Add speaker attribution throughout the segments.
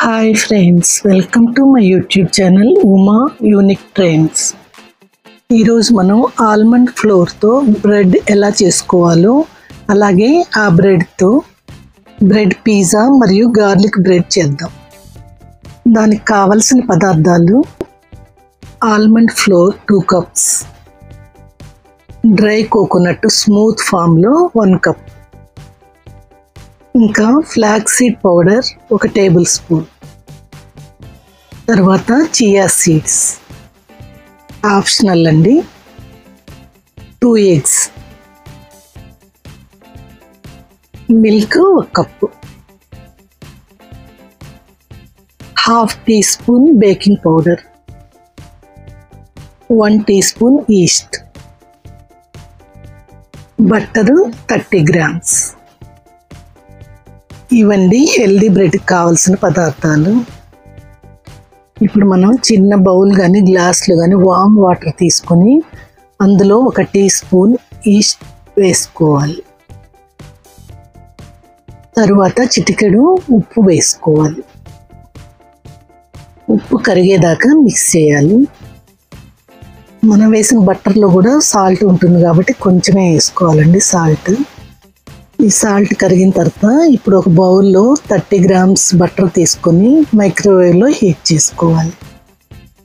Speaker 1: Hi friends, welcome to my YouTube channel Uma unique trends. ఈరోజు మనం almond ఫ్లోర్తో bread ఎలా చేసుకోవాలో, అలాగే ఆ బ్రెడ్తో బ్రెడ్ పిజ్జా మరియు గార్లిక్ బ్రెడ్ చేద్దాం. దానికి కావలసిన పదార్థాలు: almond flour 2 cups, dry coconut smooth ఫామ్లో 1 కప్, ఇంకా flax seed powder 1 tablespoon, తర్వాత చియా సీడ్స్ ఆప్షనల్ అండి, 2 eggs, milk 1 cup, ½ teaspoon baking powder, 1 teaspoon yeast, butter 30 grams. ఇవన్నీ హెల్దీ బ్రెడ్కి కావాల్సిన పదార్థాలు. ఇప్పుడు మనం చిన్న బౌల్ కానీ గ్లాసులు కానీ వామ్ వాటర్ తీసుకొని అందులో 1 టీ స్పూన్ ఈస్ట్ వేసుకోవాలి. తరువాత చిటికెడు ఉప్పు వేసుకోవాలి. ఉప్పు కరిగేదాకా మిక్స్ చేయాలి. మనం వేసిన బట్టర్లో కూడా సాల్ట్ ఉంటుంది కాబట్టి కొంచెమే వేసుకోవాలండి సాల్ట్. ఈ సాల్ట్ కరిగిన తర్వాత ఇప్పుడు ఒక బౌల్లో 30 గ్రామ్స్ బటర్ తీసుకొని మైక్రోవేవ్లో హీట్ చేసుకోవాలి.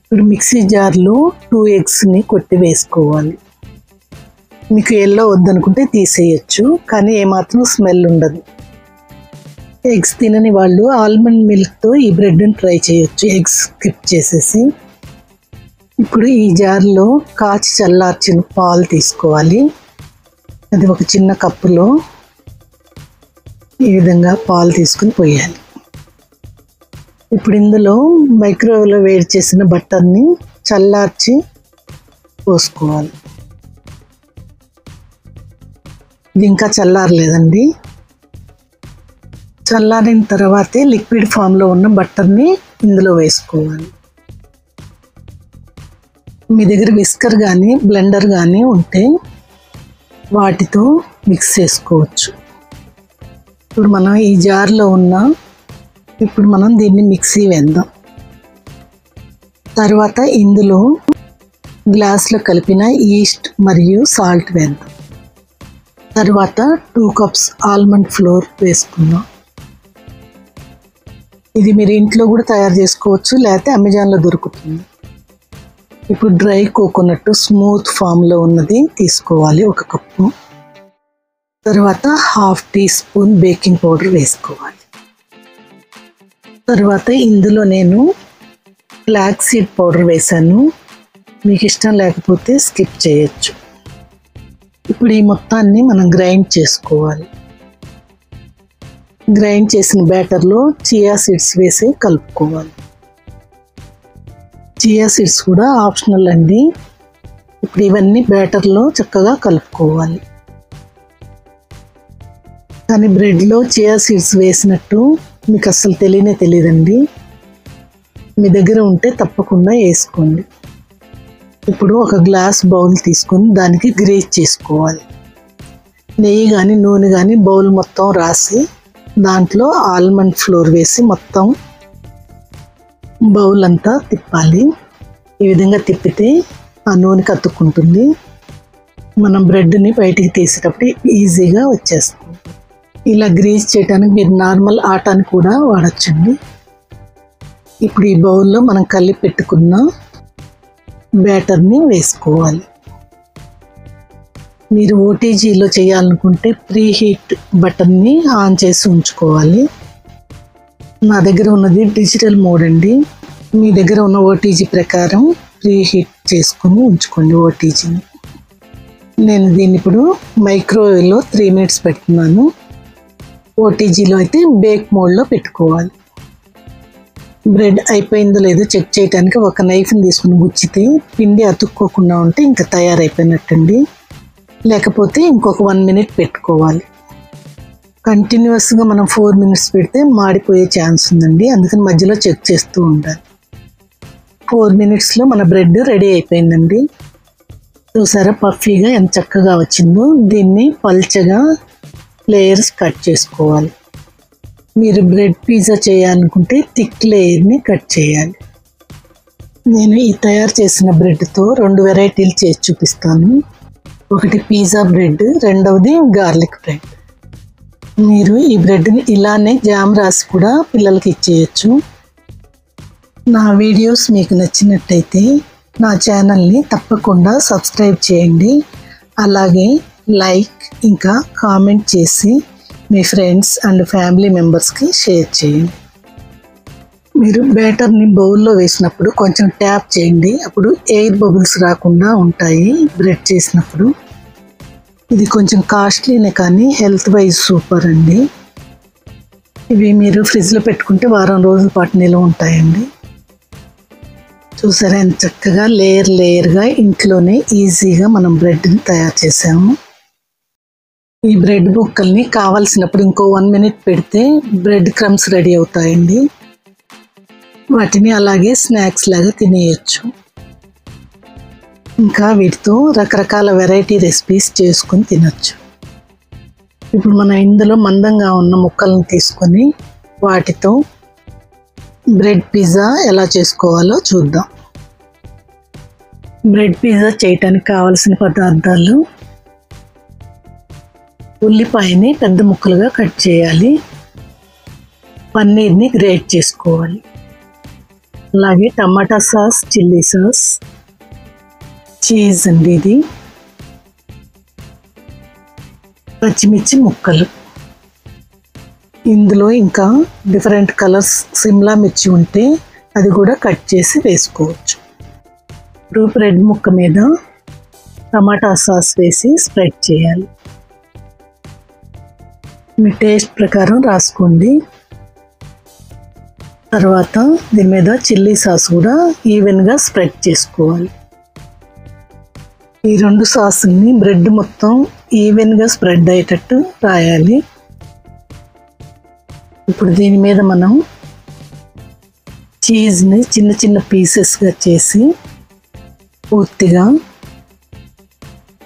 Speaker 1: ఇప్పుడు మిక్సీ జార్లో 2 ఎగ్స్ని కొట్టి వేసుకోవాలి. మీకు ఎల్లో వద్దనుకుంటే తీసేయచ్చు, కానీ ఏమాత్రం స్మెల్ ఉండదు. ఎగ్స్ తినని వాళ్ళు ఆల్మండ్ మిల్క్తో ఈ బ్రెడ్ని ట్రై చేయొచ్చు, ఎగ్స్ స్కిప్ చేసేసి. ఇప్పుడు ఈ జార్లో కాచి చల్లార్చిన పాలు తీసుకోవాలి. అది ఒక చిన్న కప్పులో ఈ విధంగా పాలు తీసుకుని పోయాలి. ఇప్పుడు ఇందులో మైక్రోవేవ్లో వేడి చేసిన బట్టర్ని చల్లార్చి పోసుకోవాలి. ఇది ఇంకా చల్లారలేదండి. చల్లారిన తర్వాతే లిక్విడ్ ఫామ్లో ఉన్న బట్టర్ని ఇందులో వేసుకోవాలి. మీ దగ్గర విస్కర్ కానీ బ్లెండర్ కానీ ఉంటే వాటితో మిక్స్ చేసుకోవచ్చు. ఇప్పుడు మనం ఈ జార్లో ఇప్పుడు మనం దీన్ని మిక్సీ వేద్దాం. తర్వాత ఇందులో గ్లాస్లో కలిపిన ఈస్ట్ మరియు సాల్ట్ వేద్దాం. తర్వాత 2 కప్స్ ఆల్మండ్ ఫ్లోర్ వేసుకుందాం. ఇది మీరు ఇంట్లో కూడా తయారు చేసుకోవచ్చు, లేకపోతే అమెజాన్లో దొరుకుతుంది. ఇప్పుడు డ్రై కోకోనట్ స్మూత్ ఫామ్లో ఉన్నది తీసుకోవాలి, 1 కప్పు. తర్వాత ½ టీ స్పూన్ బేకింగ్ పౌడర్ వేసుకోవాలి. తర్వాత ఇందులో నేను ఫ్లాక్స్ సీడ్ పౌడర్ వేసాను, మీకు ఇష్టం లేకపోతే స్కిప్ చేయొచ్చు. ఇప్పుడు ఈ మొత్తాన్ని మనం గ్రైండ్ చేసుకోవాలి. గ్రైండ్ చేసిన బ్యాటర్లో చియా సీడ్స్ వేసి కలుపుకోవాలి. చియా సీడ్స్ కూడా ఆప్షనల్ అండి. ఇప్పుడు ఇవన్నీ బ్యాటర్లో చక్కగా కలుపుకోవాలి. కానీ బ్రెడ్లో చియా సీడ్స్ వేసినట్టు మీకు అస్సలు తెలియదండి. మీ దగ్గర ఉంటే తప్పకుండా వేసుకోండి. ఇప్పుడు ఒక గ్లాస్ బౌల్ తీసుకొని దానికి గ్రీస్ చేసుకోవాలి. నెయ్యి కానీ నూనె కానీ బౌల్ మొత్తం రాసి దాంట్లో ఆల్మండ్ ఫ్లోర్ వేసి మొత్తం బౌల్ అంతా తిప్పాలి. ఈ విధంగా తిప్పితే ఆ నూనె కత్తుకుంటుంది. మనం బ్రెడ్ని బయటికి తీసేటప్పుడు ఈజీగా వచ్చేస్తుంది. ఇలా గ్రీస్ చేయడానికి మీరు నార్మల్ ఆటాని కూడా వాడచ్చండి. ఇప్పుడు ఈ బౌల్లో మనం కలిపి పెట్టుకున్న బ్యాటర్ని వేసుకోవాలి. మీరు ఓటీజీలో చేయాలనుకుంటే ప్రీ హీట్ బటన్ని ఆన్ చేసి ఉంచుకోవాలి. నా దగ్గర ఉన్నది డిజిటల్ మోడ్ అండి. మీ దగ్గర ఉన్న ఓటీజీ ప్రకారం ప్రీ హీట్ చేసుకొని ఉంచుకోండి ఓటీజీని. నేను దీన్ని ఇప్పుడు మైక్రోవేవ్లో 3 మినిట్స్ పెడుతున్నాను. ఓటీజీలో అయితే బేక్ మోడ్లో పెట్టుకోవాలి. బ్రెడ్ అయిపోయిందో లేదో చెక్ చేయడానికి ఒక నైఫ్ని తీసుకుని గుచ్చితే పిండి అతుక్కోకుండా ఉంటే ఇంకా తయారైపోయినట్టండి. లేకపోతే ఇంకొక 1 మినిట్ పెట్టుకోవాలి. కంటిన్యూస్గా మనం 4 మినిట్స్ పెడితే మాడిపోయే ఛాన్స్ ఉందండి, అందుకని మధ్యలో చెక్ చేస్తూ ఉండాలి. 4 మినిట్స్లో మన బ్రెడ్ రెడీ అయిపోయిందండి. చూసారా పఫీగా ఎంత చక్కగా వచ్చిందో. దీన్ని పల్చగా లేయర్స్ కట్ చేసుకోవాలి. మీరు బ్రెడ్ పిజ్జా చేయాలనుకుంటే థిక్ లేయర్ని కట్ చేయాలి. నేను ఈ తయారు చేసిన బ్రెడ్తో 2 వెరైటీలు చేసి చూపిస్తాను. ఒకటి పిజ్జా బ్రెడ్, రెండవది గార్లిక్ బ్రెడ్. మీరు ఈ బ్రెడ్ని ఇలానే జామ్ రాసి కూడా పిల్లలకి ఇచ్చేయచ్చు. నా వీడియోస్ మీకు నచ్చినట్టయితే నా ఛానల్ని తప్పకుండా సబ్స్క్రైబ్ చేయండి. అలాగే లైక్ ఇంకా కామెంట్ చేసి మీ ఫ్రెండ్స్ అండ్ ఫ్యామిలీ మెంబర్స్కి షేర్ చేయండి. మీరు బ్యాటర్ని బౌల్లో వేసినప్పుడు కొంచెం ట్యాప్ చేయండి, అప్పుడు ఎయిర్ బబుల్స్ రాకుండా ఉంటాయి బ్రెడ్ చేసినప్పుడు. ఇది కొంచెం కాస్ట్లీనే కానీ హెల్త్ వైజ్ సూపర్ అండి. ఇవి మీరు ఫ్రిడ్జ్లో పెట్టుకుంటే వారం రోజుల పాటు నిల్వ ఉంటాయండి. చూసారా ఎంత చక్కగా లేయర్గా ఇంట్లోనే ఈజీగా మనం బ్రెడ్ని తయారు చేసాము. ఈ బ్రెడ్ ముక్కల్ని కావాల్సినప్పుడు ఇంకో 1 మినిట్ పెడితే బ్రెడ్ క్రమ్స్ రెడీ అవుతాయండి. వాటిని అలాగే స్నాక్స్ లాగా తినేయచ్చు. ఇంకా వీటితో రకరకాల వెరైటీ రెసిపీస్ చేసుకొని తినచ్చు. ఇప్పుడు మనం ఇందులో మందంగా ఉన్న ముక్కలను తీసుకొని వాటితో బ్రెడ్ పిజ్జా ఎలా చేసుకోవాలో చూద్దాం. బ్రెడ్ పిజ్జా చేయటానికి కావలసిన పదార్థాలు: ఉల్లిపాయని పెద్ద ముక్కలుగా కట్ చేయాలి, పన్నీర్ని గ్రేట్ చేసుకోవాలి, అలాగే టమాటా సాస్, చిల్లీ సాస్, చీజ్ అండి, ఇది పచ్చిమిర్చి ముక్కలు. ఇందులో ఇంకా డిఫరెంట్ కలర్స్ సిమ్లా మిర్చి ఉంటే అది కూడా కట్ చేసి వేసుకోవచ్చు. ఇప్పుడు బ్రెడ్ ముక్క మీద టమాటా సాస్ వేసి స్ప్రెడ్ చేయాలి. మీ టేస్ట్ ప్రకారం రాసుకోండి. తర్వాత దీని మీద చిల్లీ సాస్ కూడా ఈవెన్గా స్ప్రెడ్ చేసుకోవాలి. ఈ 2 సాసుల్ని బ్రెడ్ మొత్తం ఈవెన్గా స్ప్రెడ్ అయ్యేటట్టు రాయాలి. ఇప్పుడు దీని మీద మనం చీజ్ని చిన్న చిన్న పీసెస్గా చేసి పూర్తిగా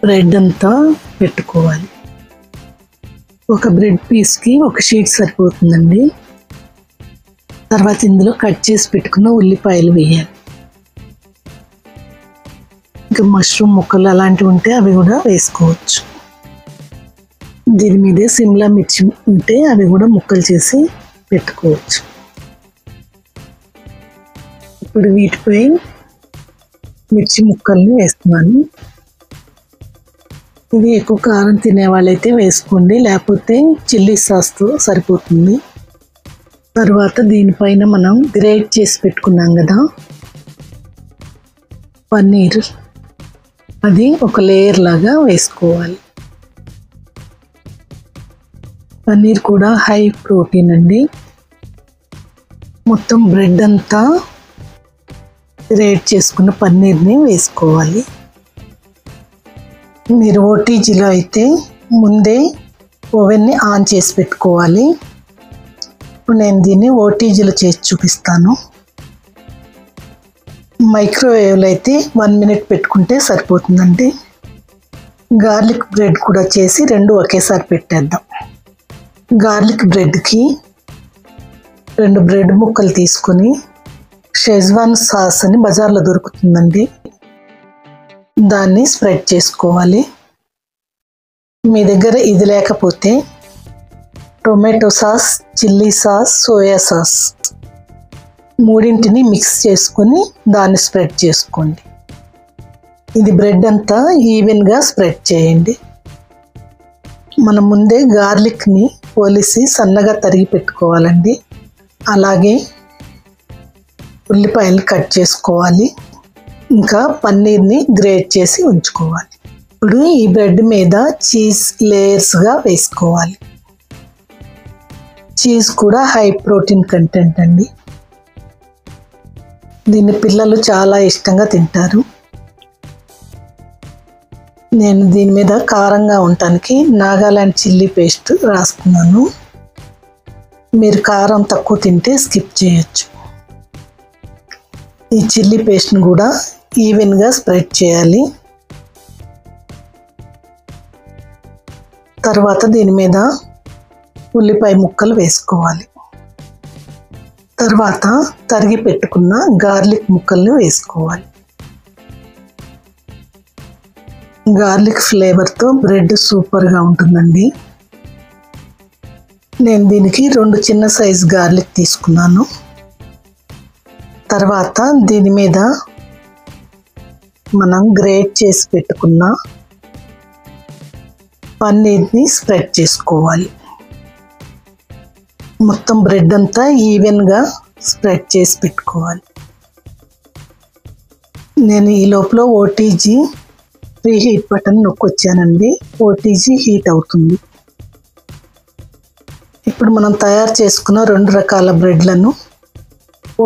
Speaker 1: బ్రెడ్ అంతా పెట్టుకోవాలి. ఒక బ్రెడ్ పీస్కి ఒక షీట్ సరిపోతుందండి. తర్వాత ఇందులో కట్ చేసి పెట్టుకున్న ఉల్లిపాయలు వేయాలి. ఇంకా మష్రూమ్ ముక్కలు అలాంటివి ఉంటే అవి కూడా వేసుకోవచ్చు. దీని మీదే సిమ్లా మిర్చి ఉంటే అవి కూడా ముక్కలు చేసి పెట్టుకోవచ్చు. ఇప్పుడు వీటిపై మిర్చి ముక్కల్ని వేస్తున్నాను. ఇది ఎక్కువ కారం తినే వాళ్ళైతే వేసుకోండి, లేకపోతే చిల్లీ సాస్తో సరిపోతుంది. తర్వాత దీనిపైన మనం గ్రేట్ చేసి పెట్టుకున్నాం కదా పన్నీర్, అది ఒక లేయర్ లాగా వేసుకోవాలి. పన్నీర్ కూడా హై ప్రోటీన్ అండి. మొత్తం బ్రెడ్ అంతా గ్రేట్ చేసుకున్న పన్నీర్ని వేసుకోవాలి. మీరు ఓటీజీలో అయితే ముందే ఓవెన్ని ఆన్ చేసి పెట్టుకోవాలి. ఇప్పుడు నేను దీన్ని ఓటీజీలో చేసి చూపిస్తాను. మైక్రోవేవ్లో అయితే 1 మినిట్ పెట్టుకుంటే సరిపోతుందండి. గార్లిక్ బ్రెడ్ కూడా చేసి 2 ఒకేసారి పెట్టేద్దాం. గార్లిక్ బ్రెడ్కి 2 బ్రెడ్ ముక్కలు తీసుకొని షెజ్వాన్ సాస్ అని బజార్లో దొరుకుతుందండి, దాన్ని స్ప్రెడ్ చేసుకోవాలి. మీ దగ్గర ఇది లేకపోతే tomato sauce, chilli sauce, soya sauce 3టిని మిక్స్ చేసుకొని దాన్ని స్ప్రెడ్ చేసుకోండి. ఇది బ్రెడ్ అంతా ఈవెన్గా స్ప్రెడ్ చేయండి. మనం ముందే గార్లిక్ని పోలిసి సన్నగా తరిగి పెట్టుకోవాలండి. అలాగే ఉల్లిపాయలు కట్ చేసుకోవాలి. ఇంకా పన్నీర్ని గ్రేట్ చేసి ఉంచుకోవాలి. ఇప్పుడు ఈ బ్రెడ్ మీద చీజ్ లేయర్స్గా వేసుకోవాలి. చీజ్ కూడా హై ప్రోటీన్ కంటెంట్ అండి. దీన్ని పిల్లలు చాలా ఇష్టంగా తింటారు. నేను దీని మీద కారంగా ఉండటానికి నాగాలాండ్ చిల్లీ పేస్ట్ రాస్తున్నాను. మీరు కారం తక్కువ తింటే స్కిప్ చేయొచ్చు. ఈ చిల్లీ పేస్ట్ని కూడా ఈవెన్గా స్ప్రెడ్ చేయాలి. తర్వాత దీని మీద ఉల్లిపాయ ముక్కలు వేసుకోవాలి. తర్వాత తరిగి పెట్టుకున్న గార్లిక్ ముక్కల్ని వేసుకోవాలి. గార్లిక్ ఫ్లేవర్తో బ్రెడ్ సూపర్గా ఉంటుందండి. నేను దీనికి 2 చిన్న సైజ్ గార్లిక్ తీసుకున్నాను. తర్వాత దీని మీద మనం గ్రేట్ చేసి పెట్టుకున్న పన్నీర్ని స్ప్రెడ్ చేసుకోవాలి. మొత్తం బ్రెడ్ అంతా ఈవెన్గా స్ప్రెడ్ చేసి పెట్టుకోవాలి. నేను ఈ లోపల ఓటీజీ ప్రీ హీట్ బటన్ నొక్కొచ్చానండి. ఓటీజీ హీట్ అవుతుంది. ఇప్పుడు మనం తయారు చేసుకున్న 2 రకాల బ్రెడ్లను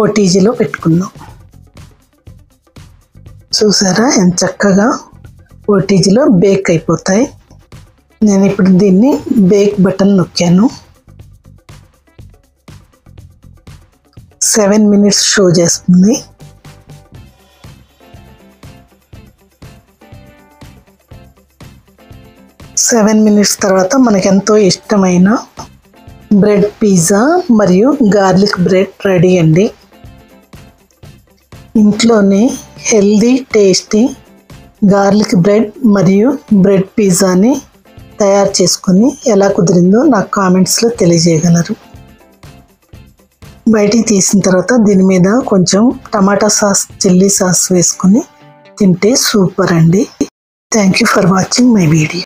Speaker 1: ఓటీజీలో పెట్టుకుందాం. చూసారా ఎంత చక్కగా ఓటీజీలో బేక్ అయిపోతాయి. నేను ఇప్పుడు దీన్ని బేక్ బటన్ నొక్కాను. 7 minutes షో చేస్తుంది. సెవెన్ మినిట్స్ తర్వాత మనకు ఎంతో ఇష్టమైన బ్రెడ్ పిజ్జా మరియు గార్లిక్ బ్రెడ్ రెడీ అండి. ఇంట్లోనే హెల్దీ టేస్టీ గార్లిక్ బ్రెడ్ మరియు బ్రెడ్ పిజ్జాని తయారు చేసుకొని ఎలా కుదిరిందో నాకు కామెంట్స్లో తెలియజేయగలరు. బయటికి తీసిన తర్వాత దీని మీద కొంచెం టమాటా సాస్, చిల్లీ సాస్ వేసుకొని తింటే సూపర్ అండి. Thank you for watching my video.